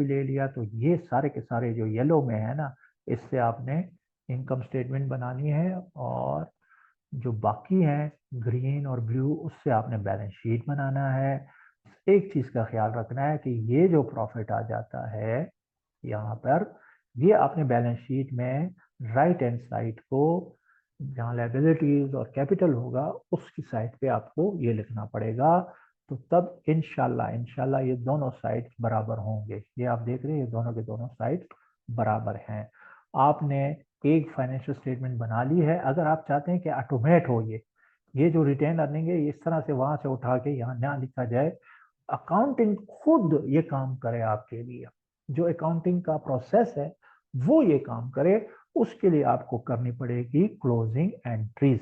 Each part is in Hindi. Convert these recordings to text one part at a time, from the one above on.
भी ले लिया, तो ये सारे के सारे जो येलो में है ना, इससे आपने इनकम स्टेटमेंट बनानी है, और जो बाकी है ग्रीन और ब्लू, उससे आपने बैलेंस शीट बनाना है। एक चीज का ख्याल रखना है कि ये जो प्रॉफिट आ जाता है यहाँ पर, ये आपने बैलेंस शीट में राइट हैंड साइड को, जहाँ लायबिलिटीज और कैपिटल होगा, उसकी साइड पे आपको ये लिखना पड़ेगा। तो तब इंशाल्लाह इंशाल्लाह ये दोनों साइड बराबर होंगे। ये आप देख रहे हैं, ये दोनों के दोनों साइड बराबर हैं। आपने एक फाइनेंशियल स्टेटमेंट बना ली है। अगर आप चाहते हैं कि ऑटोमेट हो ये जो रिटेन अर्निंग है, इस तरह से वहां से उठा के यहाँ ना लिखा जाए, अकाउंटिंग खुद ये काम करे आपके लिए। जो अकाउंटिंग का प्रोसेस है वो ये काम करे, उसके लिए आपको करनी पड़ेगी क्लोजिंग एंट्रीज।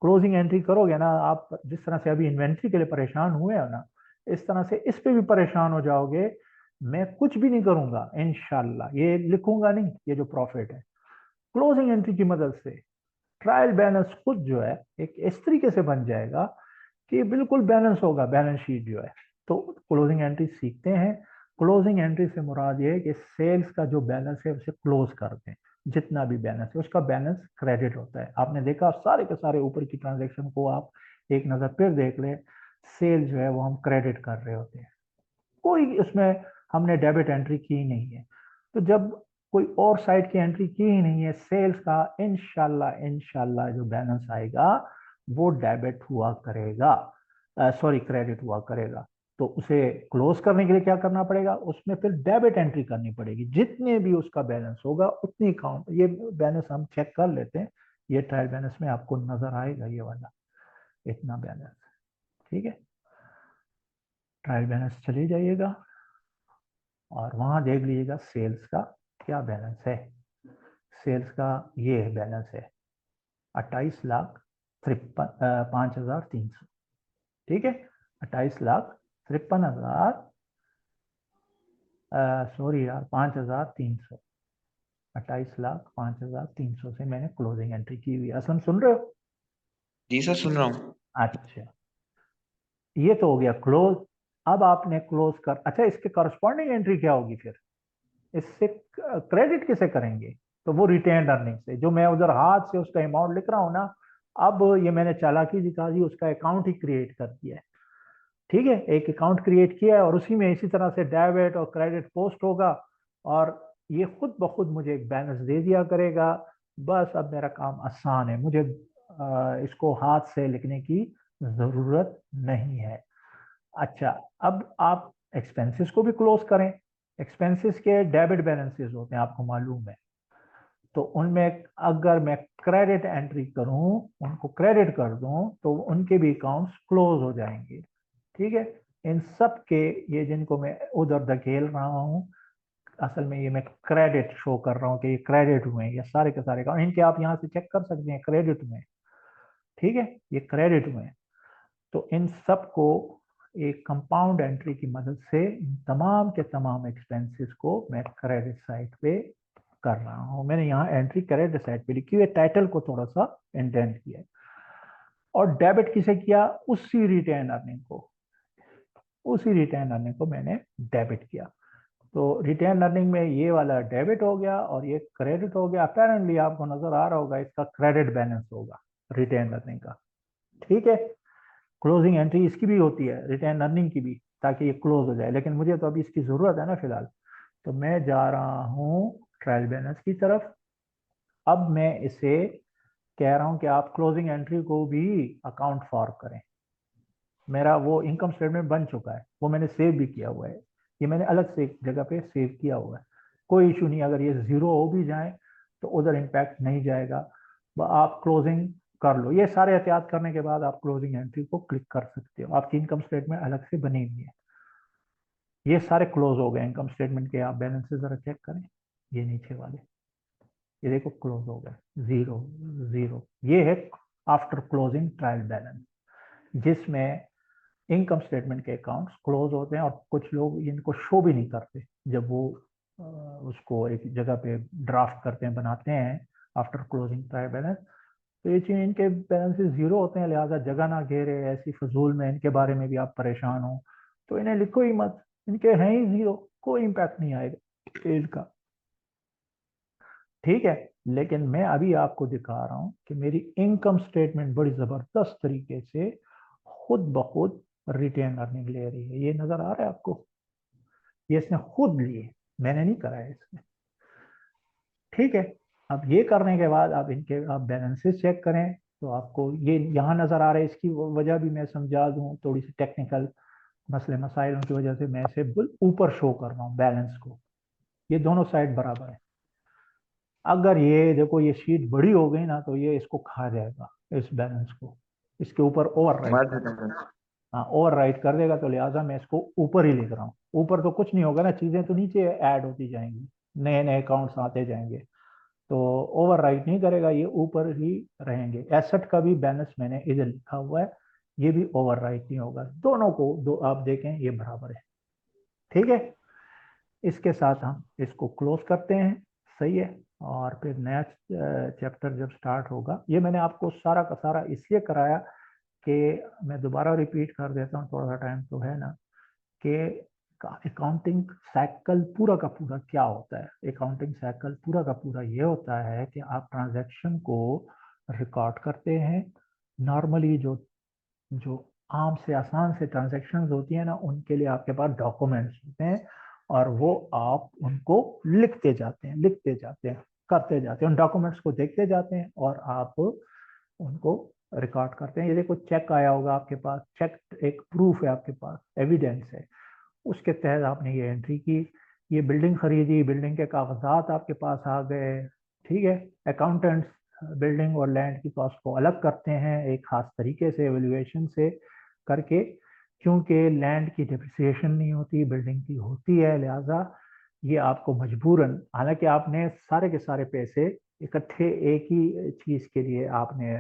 क्लोजिंग एंट्री करोगे ना आप, जिस तरह से अभी इन्वेंट्री के लिए परेशान हुए हो ना, इस तरह से इस पे भी परेशान हो जाओगे। मैं कुछ भी नहीं करूंगा इंशाल्लाह, ये लिखूंगा नहीं, ये जो प्रॉफिट है क्लोजिंग एंट्री की मदद से ट्रायल बैलेंस खुद जो है एक इस तरीके से बन जाएगा कि बिल्कुल बैलेंस होगा, बैलेंस शीट जो है। तो क्लोजिंग एंट्री सीखते हैं। क्लोजिंग एंट्री से मुराद ये है कि सेल्स का जो बैलेंस है उसे क्लोज कर दें। जितना भी बैलेंस है उसका बैलेंस क्रेडिट होता है। आपने देखा सारे के सारे ऊपर की ट्रांजेक्शन को आप एक नजर फिर देख ले, सेल जो है वो हम क्रेडिट कर रहे होते हैं, कोई उसमें हमने डेबिट एंट्री की नहीं है। तो जब कोई और साइड की एंट्री की ही नहीं है सेल्स का, इंशाल्लाह इंशाल्लाह जो बैलेंस आएगा वो डेबिट हुआ करेगा, सॉरी क्रेडिट हुआ करेगा। तो उसे क्लोज करने के लिए क्या करना पड़ेगा, उसमें फिर डेबिट एंट्री करनी पड़ेगी। जितने भी उसका बैलेंस होगा उतनी अकाउंट, ये बैलेंस हम चेक कर लेते हैं। ये ट्रायल बैलेंस में आपको नजर आएगा ये वाला इतना बैलेंस। ठीक है, ट्रायल बैलेंस चले जाइएगा और वहां देख लीजिएगा सेल्स का क्या बैलेंस है। सेल्स का ये बैलेंस है 28,53,5,300। ठीक है, 28,53,000, सॉरी यार 5,300, 28,05,300 से मैंने क्लोजिंग एंट्री की हुई है। असलम सुन रहे हो? जी सर, सुन रहा हूँ। अच्छा, ये तो हो गया क्लोज। अब आपने क्लोज कर, अच्छा इसके करस्पॉन्डिंग एंट्री क्या होगी फिर, इससे क्रेडिट किसे करेंगे? तो वो रिटेन अर्निंग से, जो मैं उधर हाथ से उसका अमाउंट लिख रहा हूं ना, अब ये मैंने चालाकी दिखा दी, उसका अकाउंट ही क्रिएट कर दिया है। ठीक है, एक अकाउंट क्रिएट किया है और उसी में इसी तरह से डेबिट और क्रेडिट पोस्ट होगा, और ये खुद ब खुद मुझे एक बैलेंस दे दिया करेगा। बस अब मेरा काम आसान है, मुझे इसको हाथ से लिखने की जरूरत नहीं है। अच्छा, अब आप एक्सपेंसेस को भी क्लोज करें। एक्सपेंसेस के डेबिट बैलेंसेस होते हैं, आपको मालूम है। तो उनमें अगर मैं क्रेडिट एंट्री करूं, उनको क्रेडिट कर दूं, तो उनके भी अकाउंट्स क्लोज हो जाएंगे। ठीक है, इन सब के, ये जिनको मैं उधर धकेल रहा हूं, असल में ये मैं क्रेडिट शो कर रहा हूं कि ये क्रेडिट हुए हैं, ये सारे के सारे अकाउंट इनके, आप यहां से चेक कर सकते हैं क्रेडिट हुए हैं। ठीक है, ये क्रेडिट हुए हैं। तो इन सब को एक कंपाउंड एंट्री की मदद से इन तमाम के तमाम एक्सपेंसेस को मैं क्रेडिट साइड पे कर रहा हूं। मैंने यहाँ एंट्री क्रेडिट साइड पे लिखी हुई है, टाइटल को थोड़ा सा इंडेंट किया है। और डेबिट किसे किया, उसी रिटेन अर्निंग को, उसी रिटेन अर्निंग को मैंने डेबिट किया। तो रिटेन अर्निंग में ये वाला डेबिट हो गया और ये क्रेडिट हो गया। अपेरेंटली आपको नजर आ रहा होगा इसका क्रेडिट बैलेंस होगा रिटेन अर्निंग का। ठीक है, क्लोजिंग एंट्री इसकी भी होती है, रिटेन अर्निंग की भी, ताकि ये क्लोज हो जाए। लेकिन मुझे तो अभी इसकी जरूरत है ना फिलहाल, तो मैं जा रहा हूँ ट्रायल बैलेंस की तरफ। अब मैं इसे कह रहा हूँ कि आप क्लोजिंग एंट्री को भी अकाउंट फॉर करें। मेरा वो इनकम स्टेटमेंट बन चुका है, वो मैंने सेव भी किया हुआ है, ये मैंने अलग से एक जगह पे सेव किया हुआ है। कोई इशू नहीं, अगर ये जीरो हो भी जाए तो उधर इम्पैक्ट नहीं जाएगा। आप क्लोजिंग कर लो, ये सारे एहतियात करने के बाद आप क्लोजिंग एंट्री को क्लिक कर सकते हो। आपकी इनकम स्टेटमेंट अलग से बनी हुई है। ये सारे क्लोज हो गए इनकम स्टेटमेंट के, आप बैलेंसेस जरा चेक करें, ये नीचे वाले, ये देखो क्लोज हो गए, जीरो जीरो। ये है आफ्टर क्लोजिंग ट्रायल बैलेंस, जिसमें इनकम स्टेटमेंट के अकाउंट्स क्लोज होते हैं। और कुछ लोग इनको शो भी नहीं करते, जब वो उसको एक जगह पे ड्राफ्ट करते हैं, बनाते हैं आफ्टर क्लोजिंग ट्रायल बैलेंस, तो ये चीज, इनके बैलेंसेस जीरो होते हैं। लिहाजा जगह ना घेरे ऐसी फजूल में इनके बारे में भी आप परेशान हो, तो इन्हें लिखो ही मत। इनके हैं ही जीरो, कोई इम्पैक्ट नहीं आएगा इनका। ठीक है, लेकिन मैं अभी आपको दिखा रहा हूं कि मेरी इनकम स्टेटमेंट बड़ी जबरदस्त तरीके से खुद ब खुद रिटेन अर्निंग ले रही है। ये नजर आ रहा है आपको? ये इसने खुद लिए, मैंने नहीं करा है इसमें। ठीक है, अब ये करने के बाद आप इनके आप बैलेंसेस चेक करें तो आपको ये यहाँ नजर आ रहा है। इसकी वजह भी मैं समझा दूं, थोड़ी सी टेक्निकल मसले मसाइलों की वजह से मैं इसे ऊपर शो कर रहा हूँ बैलेंस को। ये दोनों साइड बराबर है। अगर ये देखो ये शीट बड़ी हो गई ना तो ये इसको खा जाएगा, इस बैलेंस को, इसके ऊपर ओवर राइट मार कर देता देगा। हूँ। हाँ, ओवर राइट कर देगा, तो लिहाजा मैं इसको ऊपर ही लिख रहा हूँ। ऊपर तो कुछ नहीं होगा ना, चीजें तो नीचे ऐड होती जाएंगी, नए नए अकाउंट्स आते जाएंगे, तो ओवर राइट नहीं करेगा, ये ऊपर ही रहेंगे। एसेट का भी बैलेंस मैंने इधर लिखा हुआ है, ये भी ओवर राइट नहीं होगा। दोनों को दो आप देखें ये बराबर है। ठीक है, इसके साथ हम इसको क्लोज करते हैं। सही है, और फिर नया चैप्टर जब स्टार्ट होगा, ये मैंने आपको सारा का सारा इसलिए कराया कि मैं दोबारा रिपीट कर देता हूँ, थोड़ा सा टाइम तो है ना, कि अकाउंटिंग साइकिल पूरा का पूरा क्या होता है। अकाउंटिंग साइकिल पूरा का पूरा ये होता है कि आप ट्रांजैक्शन को रिकॉर्ड करते हैं। नॉर्मली जो जो आम से आसान से ट्रांजैक्शंस होती है ना, उनके लिए आपके पास डॉक्यूमेंट्स होते हैं, और वो आप उनको लिखते जाते हैं, लिखते जाते हैं, करते जाते हैं, उन डॉक्यूमेंट्स को देखते जाते हैं, और आप उनको रिकॉर्ड करते हैं। ये देखो चेक आया होगा आपके पास, चेक एक प्रूफ है आपके पास, एविडेंस है, उसके तहत आपने ये एंट्री की। ये बिल्डिंग खरीदी, बिल्डिंग के कागजात आपके पास आ गए। ठीक है, अकाउंटेंट्स बिल्डिंग और लैंड की कॉस्ट को अलग करते हैं एक खास तरीके से, एवेल्युएशन से करके, क्योंकि लैंड की डिप्रिसिएशन नहीं होती, बिल्डिंग की होती है। लिहाजा ये आपको मजबूरन, हालांकि आपने सारे के सारे पैसे इकट्ठे एक ही चीज के लिए आपने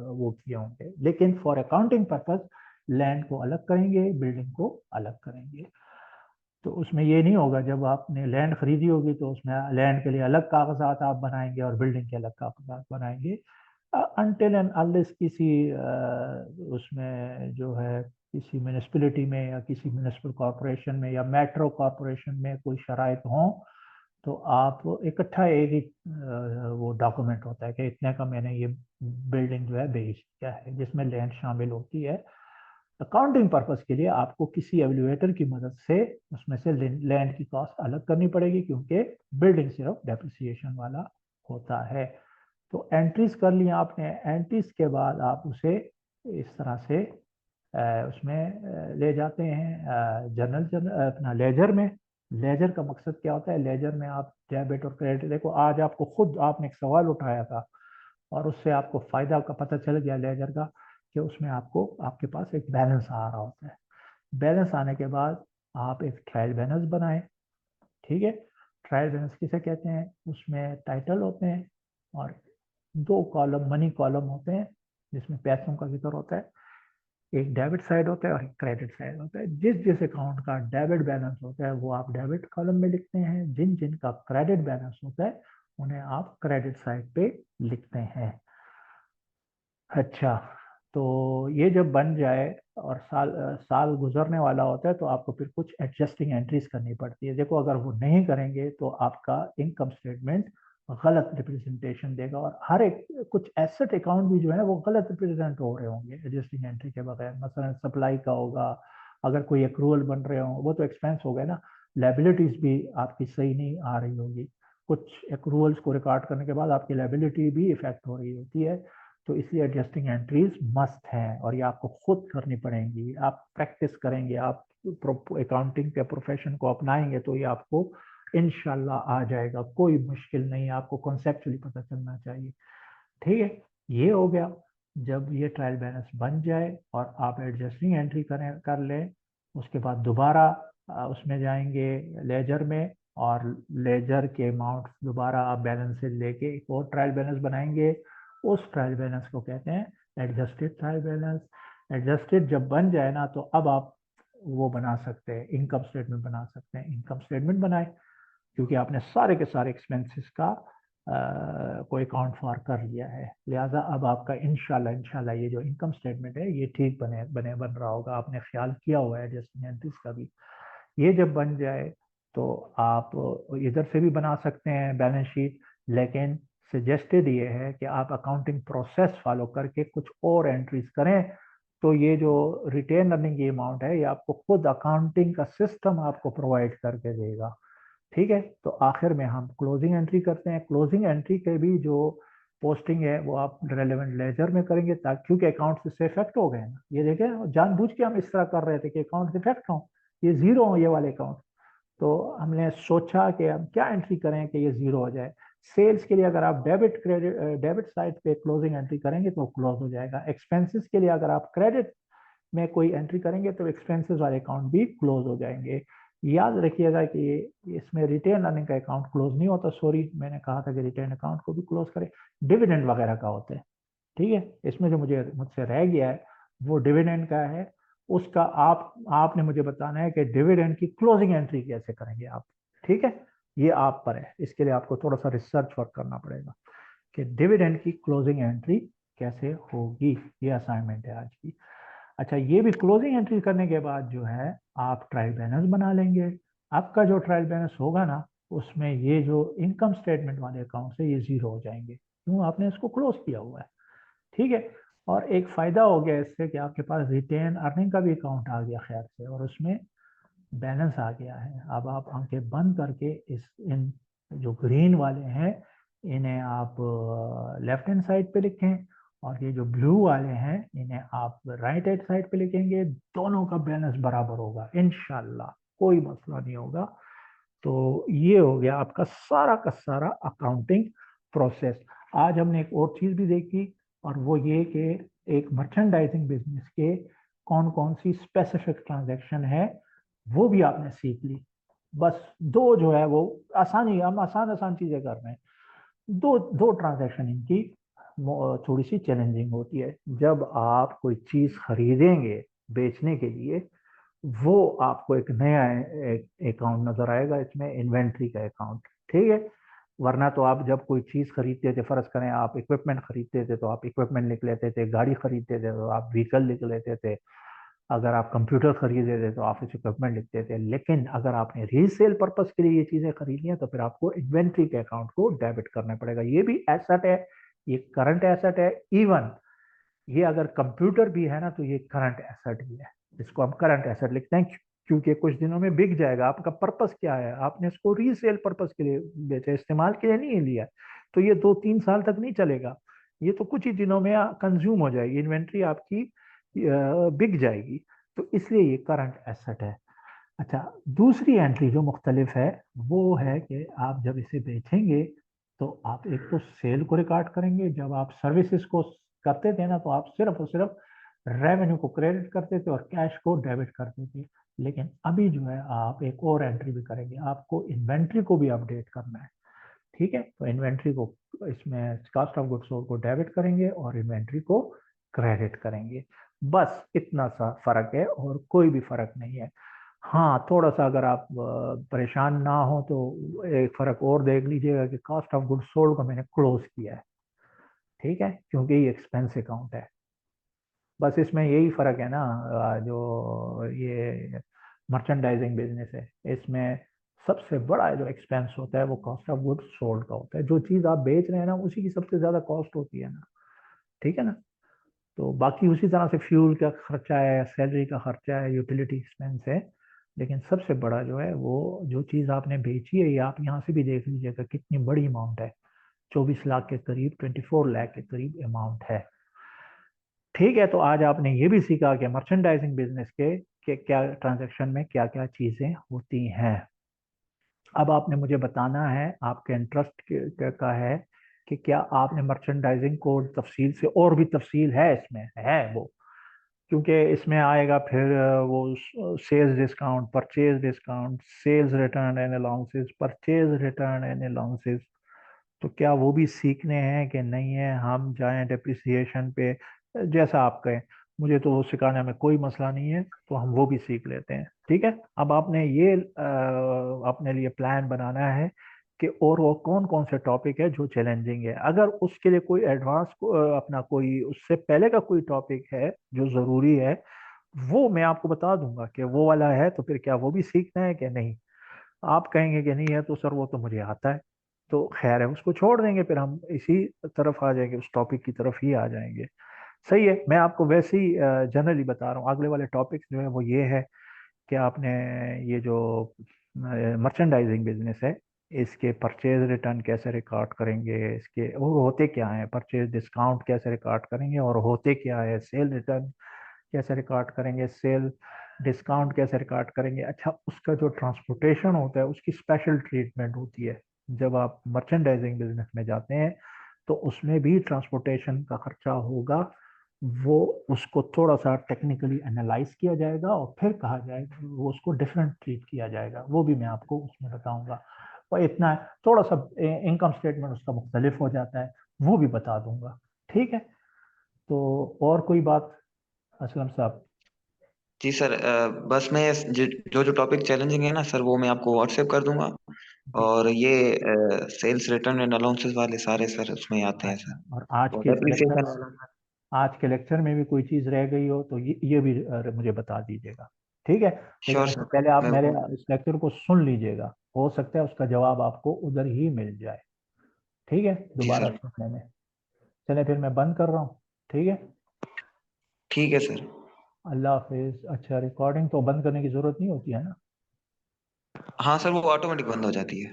वो किए होंगे, लेकिन फॉर अकाउंटिंग पर्पज लैंड को अलग करेंगे, बिल्डिंग को अलग करेंगे। तो उसमें ये नहीं होगा, जब आपने लैंड खरीदी होगी तो उसमें लैंड के लिए अलग कागजात आप बनाएंगे और बिल्डिंग के अलग कागजात बनाएंगे। अनटिल एंड अनलेस किसी उसमें जो है किसी म्यूनिसिपैलिटी में या किसी म्यूनिसिपल कॉरपोरेशन में या मेट्रो कॉरपोरेशन में कोई शराइत हो, तो आप इकट्ठा एक ही वो डॉक्यूमेंट होता है कि इतने का मैंने ये बिल्डिंग जो है बेच दिया है, जिसमें लैंड शामिल होती है। अकाउंटिंग पर्पस के लिए आपको किसी एवेल्युएटर की मदद से उसमें से लैंड की कॉस्ट अलग करनी पड़ेगी, क्योंकि बिल्डिंग सिर्फ डेप्रिसिएशन वाला होता है। तो एंट्रीज कर लिया आपने, एंट्रीज के बाद आप उसे इस तरह से उसमें ले जाते हैं जर्नल अपना लेजर में। लेजर का मकसद क्या होता है? लेजर में आप डेबिट और क्रेडिट, देखो आज आपको खुद आपने एक सवाल उठाया था और उससे आपको फायदा का पता चल गया लेजर का, कि उसमें आपको आपके पास एक बैलेंस आ रहा होता है। बैलेंस आने के बाद आप एक ट्रायल बैलेंस बनाएं। ठीक है, ट्रायल बैलेंस किसे कहते हैं? उसमें टाइटल होते हैं और दो कॉलम मनी कॉलम होते हैं, जिसमें पैसों का जिक्र होता है। एक डेबिट साइड होता है और एक क्रेडिट साइड होता है। जिस जिस अकाउंट का डेबिट बैलेंस होता है वो आप डेबिट कॉलम में लिखते हैं, जिन जिन का क्रेडिट बैलेंस होता है उन्हें आप क्रेडिट साइड पे लिखते हैं। अच्छा, तो ये जब बन जाए और साल गुजरने वाला होता है, तो आपको फिर कुछ एडजस्टिंग एंट्रीज करनी पड़ती है। देखो अगर वो नहीं करेंगे तो आपका इनकम स्टेटमेंट गलत रिप्रेजेंटेशन देगा, और हर एक कुछ एसेट अकाउंट भी जो है वो गलत रिप्रेजेंट हो रहे होंगे एडजस्टिंग एंट्री के बगैर। मसलन सप्लाई का होगा, अगर कोई एक्रूवल बन रहे हो वो तो एक्सपेंस हो गए ना, लाइबिलिटीज भी आपकी सही नहीं आ रही होगी। कुछ एक्रूवल्स को रिकॉर्ड करने के बाद आपकी लाइबिलिटी भी इफेक्ट हो रही होती है। तो इसलिए एडजस्टिंग एंट्रीज मस्ट हैं, और ये आपको खुद करनी पड़ेंगी। आप प्रैक्टिस करेंगे, आप अकाउंटिंग के प्रोफेशन को अपनाएंगे तो ये आपको इनशाला आ जाएगा, कोई मुश्किल नहीं, आपको कॉन्सेप्चुअली पता चलना चाहिए। ठीक है, ये हो गया। जब ये ट्रायल बैलेंस बन जाए और आप एडजस्टिंग एंट्री करें कर लें, उसके बाद दोबारा उसमें जाएंगे लेजर में, और लेजर के अमाउंट दोबारा आप बैलेंस से लेके एक और ट्रायल बैलेंस बनाएंगे। उस ट्रायल बैलेंस को कहते हैं एडजस्टेड ट्रायल बैलेंस। एडजस्टेड जब बन जाए ना, तो अब आप वो बना सकते हैं, इनकम स्टेटमेंट बना सकते हैं। इनकम स्टेटमेंट बनाए, क्योंकि आपने सारे के सारे एक्सपेंसेस का कोई अकाउंट फॉर कर लिया है। लिहाजा अब आपका इंशाल्लाह इंशाल्लाह ये जो इनकम स्टेटमेंट है ये ठीक बने बन रहा होगा। आपने ख्याल किया हुआ है एडजस्टमेंट का भी। ये जब बन जाए तो आप इधर से भी बना सकते हैं बैलेंस शीट, लेकिन सजेस्टेड ये है कि आप अकाउंटिंग प्रोसेस फॉलो करके कुछ और एंट्रीज करें। तो ये जो रिटेन अर्निंग की अमाउंट है ये आपको खुद अकाउंटिंग का सिस्टम आपको प्रोवाइड करके देगा। ठीक है, तो आखिर में हम क्लोजिंग एंट्री करते हैं। क्लोजिंग एंट्री के भी जो पोस्टिंग है वो आप रेलेवेंट लेजर में करेंगे, ताकि क्योंकि अकाउंट इससे इफेक्ट हो गए ना, ये देखें जानबूझ के हम इस तरह कर रहे थे कि अकाउंट इफेक्ट हो, ये जीरो हो ये वाले अकाउंट। तो हमने सोचा कि हम क्या एंट्री करें कि ये जीरो हो जाए। सेल्स के लिए अगर आप डेबिट क्रेडिट डेबिट साइड पे क्लोजिंग एंट्री करेंगे तो क्लोज हो जाएगा। एक्सपेंसेस के लिए अगर आप क्रेडिट में कोई एंट्री करेंगे तो एक्सपेंसेस वाले अकाउंट भी क्लोज हो जाएंगे। याद रखिएगा कि इसमें रिटेन अर्निंग का अकाउंट क्लोज नहीं होता, सॉरी मैंने कहा था कि रिटेन अकाउंट को भी क्लोज करें, डिविडेंड वगैरह का होता है। ठीक है, इसमें जो मुझसे रह गया है वो डिविडेंड का है। उसका आपने मुझे बताना है कि डिविडेंड की क्लोजिंग एंट्री कैसे करेंगे आप। ठीक है, ये आप पर है, इसके लिए आपको थोड़ा सा रिसर्च वर्क करना पड़ेगा कि डिविडेंड की क्लोजिंग एंट्री कैसे होगी। ये असाइनमेंट है आज की। अच्छा, ये भी क्लोजिंग एंट्री करने के बाद जो है आप ट्रायल बैलेंस बना लेंगे। आपका जो ट्रायल बैलेंस होगा ना, उसमें ये जो इनकम स्टेटमेंट वाले अकाउंट है ये जीरो हो जाएंगे, क्यों, आपने इसको क्लोज किया हुआ है। ठीक है, और एक फायदा हो गया इससे कि आपके पास रिटेन अर्निंग का भी अकाउंट आ गया खैर से, और उसमें बैलेंस आ गया है। अब आप आंखें बंद करके इस इन जो ग्रीन वाले हैं इन्हें आप लेफ्ट हैंड साइड पे लिखें, और ये जो ब्लू वाले हैं इन्हें आप राइट हैंड साइड पे लिखेंगे। दोनों का बैलेंस बराबर होगा इंशाल्लाह, कोई मसला नहीं होगा। तो ये हो गया आपका सारा का सारा अकाउंटिंग प्रोसेस। आज हमने एक और चीज भी देखी, और वो ये कि एक मर्चेंडाइजिंग बिजनेस के कौन कौन सी स्पेसिफिक ट्रांजैक्शन है वो भी आपने सीख ली। बस दो जो है वो आसानी, हम आसान आसान चीजें कर रहे हैं। दो दो ट्रांजैक्शन इनकी थोड़ी सी चैलेंजिंग होती है। जब आप कोई चीज खरीदेंगे बेचने के लिए, वो आपको एक नया अकाउंट नजर आएगा, इसमें इन्वेंट्री का अकाउंट। ठीक है, वरना तो आप जब कोई चीज खरीदते थे, फर्ज करें आप इक्विपमेंट खरीदते थे तो आप इक्विपमेंट लिख लेते थे, गाड़ी खरीदते थे तो आप व्हीकल लिख लेते थे, अगर आप कंप्यूटर खरीदते थे तो ऑफिस इक्विपमेंट लिखते थे। लेकिन अगर आपने रीसेल पर्पस के लिए ये चीजें खरीदी हैं तो फिर आपको इन्वेंट्री के अकाउंट को डेबिट करना पड़ेगा। ये भी एसेट है, ये करंट एसेट है। इवन ये अगर कंप्यूटर भी है ना तो ये करंट एसेट भी है, इसको हम करंट एसेट लिखते हैं, क्योंकि कुछ दिनों में बिक जाएगा। आपका पर्पस क्या है, आपने इसको रीसेल पर्पस के लिए बेचा, इस्तेमाल के लिए नहीं लिया, तो ये 2-3 साल तक नहीं चलेगा, ये तो कुछ ही दिनों में कंज्यूम हो जाएगी, इन्वेंट्री आपकी बिक जाएगी। तो इसलिए ये करंट एसेट है। अच्छा, दूसरी एंट्री जो मुख्तलिफ है वो है कि आप जब इसे बेचेंगे तो आप एक तो सेल को रिकॉर्ड करेंगे। जब आप सर्विसेज को करते थे ना तो आप सिर्फ और सिर्फ रेवेन्यू को क्रेडिट करते थे और कैश को डेबिट करते थे। लेकिन अभी जो है आप एक और एंट्री भी करेंगे, आपको इन्वेंट्री को भी अपडेट करना है। ठीक है, तो इन्वेंट्री को इसमें कॉस्ट ऑफ गुड्स सोल्ड को डेबिट करेंगे और इन्वेंट्री को क्रेडिट करेंगे। बस इतना सा फर्क है और कोई भी फर्क नहीं है। हाँ, थोड़ा सा अगर आप परेशान ना हो तो एक फर्क और देख लीजिएगा कि कॉस्ट ऑफ गुड्स सोल्ड को मैंने क्लोज किया है। ठीक है, क्योंकि ये एक्सपेंस अकाउंट है। बस इसमें यही फर्क है ना, जो ये मर्चेंडाइजिंग बिजनेस है इसमें सबसे बड़ा जो एक्सपेंस होता है वो कॉस्ट ऑफ गुड्स सोल्ड का होता है। जो चीज़ आप बेच रहे हैं ना उसी की सबसे ज़्यादा कॉस्ट होती है ना। ठीक है ना, तो बाकी उसी तरह से फ्यूल का खर्चा है, सैलरी का खर्चा है, यूटिलिटी एक्सपेंस है, लेकिन सबसे बड़ा जो है वो जो चीज़ आपने बेची है, ये आप यहाँ से भी देख लीजिएगा कितनी बड़ी अमाउंट है, 24 लाख के करीब, 24 लाख के करीब अमाउंट है। ठीक है, तो आज आपने ये भी सीखा कि मर्चेंडाइजिंग बिजनेस के क्या ट्रांजैक्शन में क्या क्या चीज़ें होती हैं। अब आपने मुझे बताना है, आपके इंटरेस्ट का है कि क्या आपने मर्चेंडाइजिंग कोड तफसील से, और भी तफसील है इसमें, है वो, क्योंकि इसमें आएगा फिर वो sales discount, purchase discount, sales return and allowances, purchase return and allowances, तो क्या वो भी सीखने हैं कि नहीं है, हम जाएं डेप्रिसिएशन पे, जैसा आप कहें। मुझे तो वो सिखाने में कोई मसला नहीं है, तो हम वो भी सीख लेते हैं। ठीक है, अब आपने ये अपने लिए प्लान बनाना है कि और वो कौन कौन से टॉपिक है जो चैलेंजिंग है। अगर उसके लिए कोई एडवांस अपना कोई उससे पहले का कोई टॉपिक है जो ज़रूरी है वो मैं आपको बता दूंगा कि वो वाला है, तो फिर क्या वो भी सीखना है कि नहीं। आप कहेंगे कि नहीं है तो सर वो तो मुझे आता है, तो खैर है, उसको छोड़ देंगे, फिर हम इसी तरफ आ जाएंगे, उस टॉपिक की तरफ ही आ जाएंगे। सही है, मैं आपको वैसे ही जनरली बता रहा हूँ। अगले वाले टॉपिक्स जो है वो ये है कि आपने ये जो मर्चेंडाइजिंग बिजनेस है, इसके परचेज रिटर्न कैसे रिकॉर्ड करेंगे, इसके और होते क्या है, परचेज डिस्काउंट कैसे रिकॉर्ड करेंगे, और होते क्या है, सेल रिटर्न कैसे रिकॉर्ड करेंगे, सेल डिस्काउंट कैसे रिकॉर्ड करेंगे। अच्छा, उसका जो ट्रांसपोर्टेशन होता है उसकी स्पेशल ट्रीटमेंट होती है। जब आप मर्चेंडाइजिंग बिजनेस में जाते हैं तो उसमें भी ट्रांसपोर्टेशन का खर्चा होगा। वो उसको थोड़ा सा टेक्निकली एनालाइज किया जाएगा और फिर कहा जाएगा, वो उसको डिफरेंट ट्रीट किया जाएगा, वो भी मैं आपको उसमें बताऊंगा। और इतना है, थोड़ा सा इनकम स्टेटमेंट उसका मुख्तलिफ हो जाता है, वो भी बता दूंगा। ठीक है, तो और कोई बात असलम साहब? जी सर, बस मैं जो जो टॉपिक चैलेंजिंग है ना सर, वो मैं आपको व्हाट्सएप कर दूंगा। जी। और ये सेल्स रिटर्न एंड अलाउंसेस वाले सारे सर उसमें आते हैं अच्छा, सर। और आज और के लेक्चर, डेप्रिसिएशन वाला सर। आज के लेक्चर में भी कोई चीज़ रह गई हो तो ये भी मुझे बता दीजिएगा। ठीक है, लेकिन श्योर उससे सर। पहले आप मैं मेरे वो इस लेक्चर को सुन लीजिएगा, हो सकता है उसका जवाब आपको उधर ही मिल जाए। ठीक है, जी दोबारा सर। सुनने में। चले फिर मैं बंद कर रहा हूँ। ठीक है, ठीक है सर। अल्लाह हाफिज। अच्छा, रिकॉर्डिंग तो बंद करने की ज़रूरत नहीं होती है ना? हाँ सर, वो ऑटोमेटिक बंद हो जाती है।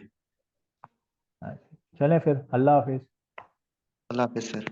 अच्छा, चले फिर, अल्लाह हाफिज। अल्लाह हाफिज सर।